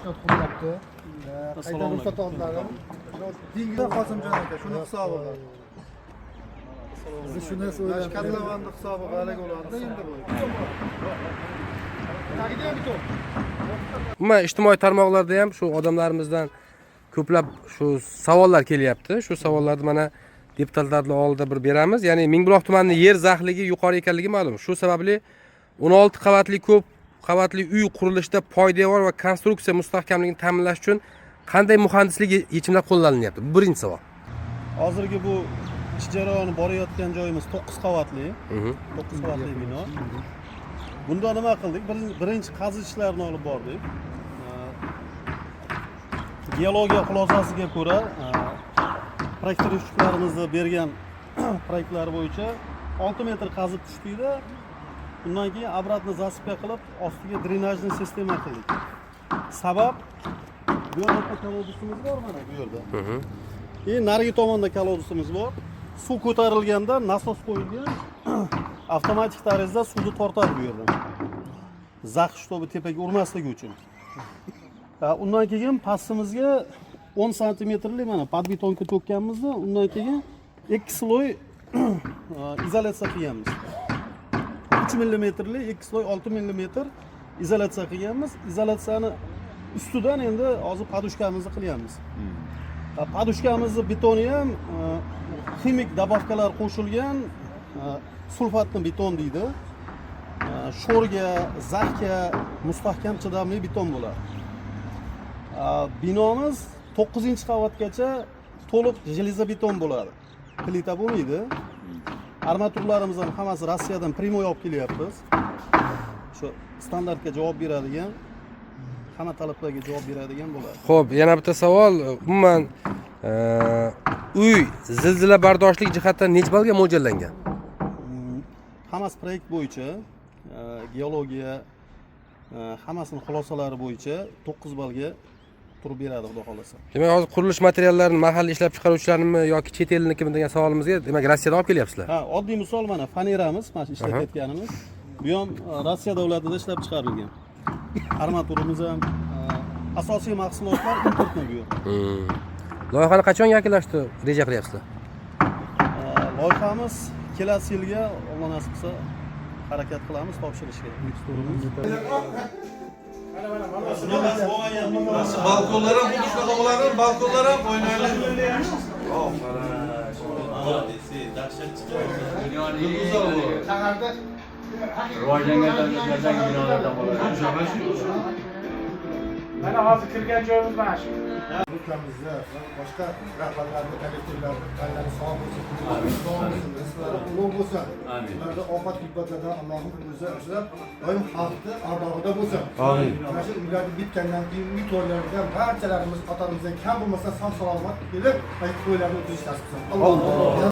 ruxsat qilyapti. Qayta ruxsat oldilar. Dengizda Qosimjon aka shuni hisobiga. Siz shuni so'ylayapsiz. Katlavanni hisobiga hali bo'ladi endi bu. Umuman ijtimoiy tarmoqlarda ham shu odamlarimizdan ko'plab shu savollar kelyapti. Shu savollarni mana deputatlarning oldida bir beramiz. Ya'ni Mingbuloq tumanining yer zaxligi yuqori ekanligi ma'lum. Shu sababli 16 qavatli ko'p qavatli uy qurilishida poydevor va konstruksiya mustahkamligini ta'minlash uchun qanday muhandislik yechimlar qo'llanilyapti? Bu birinchi savol. Hozirgi bu ish jarayoni borayotgan joyimiz 9 qavatli. 9 qavatli bino. Bunda nima qildik? Birinchi qazish ishlarini olib bordik. Geologiya xulosasiga ko'ra, proyektyorlarimizni bergan proyektlar bo'yicha 6 metr qazib tushdikda, undan keyin obratno zasipka qilib, ostiga drenajniy sistema qildik. Sabab bu yerda kolodusimiz bor mana bu yerda. Narigi tomonda kolodusimiz bor. Suv ko'tarilganda nasos qo'yilgan, avtomatik tarzda suvni tortadi bu yerdan. Zax shtobi tepaga urmasligi uchun. Undan keyin pastimizga 10 santimetrlik mana podbetonka to'kkanmizda, undan keyin 2 sloy izolyatsiya qilganmiz. 3 mmlik 2 sloy 6 mm izolyatsiya qilganmiz. Izolyatsiyani ustidan endi hozir podushkamizni qilyapmiz. Podushkamizni betoni ham ximik добавкалар qo'shilgan sulfatli beton deydi. Sho'rga, zaxga mustahkam chidamli beton bo'ladi. Binomiz 9-qavatgacha to'liq железобетон bo'ladi. Plita bo'lmaydi. Armaturlarimiz ham hammasi Rossiyadan primoy olib kelyapmiz. Shu standartga javob beradigan, hamma talablarga javob beradigan bo'ladi. Xo'p, yana bitta savol. Umuman uy zilzila bardoshlik jihatdan necha balga mo'ljallangan? Hammasi proyekt bo'yicha, geologiya hammasini xulosalari bo'yicha 9 balga turib beradi, xudo xolasa. Demak, hozir qurilish materiallarini mahalliy ishlab chiqaruvchilarnimi yoki chet elnikimi degan savolimizga, demak, Rossiyadan olib kelyapsizlar. Ha, oddiy misol mana faneramiz, mana ishlatayotganimiz. Bu ham Rossiya davlatida ishlab chiqarilgan. Armaturamiz ham asosiy mahsulotlar importni bu. Loyihani qachon yakunlashni reja qilyapsizlar? Loyihamiz kelasi yilga Alloh nasib qilsa harakat qilamiz topshirishga. Balkonlar ham xuddi shunaqa bo'ladi, balkonlar ham o'ynaylar. Rivojlangan davlatlardagi binolardan bo'ladi. Mana hozir kirgan joyimiz mana shu. Ülkemizde başka rahbarlarını, kollektivlerini, kallerini sağ olsun, sağ olsun, rizkları ulug' bo'lsin. Ularda ofat kulbatlardan Allohning o'zi asrab, doim xalqni ardog'ida bo'lsin. Amin. Mana shu uylarni bitgandan keyin uy to'ylaridan barchalarimiz qatorimizdan kam bo'lmasa sog' salomat kelib, to'ylarni o'tkazishni nasib qilsin. Alloh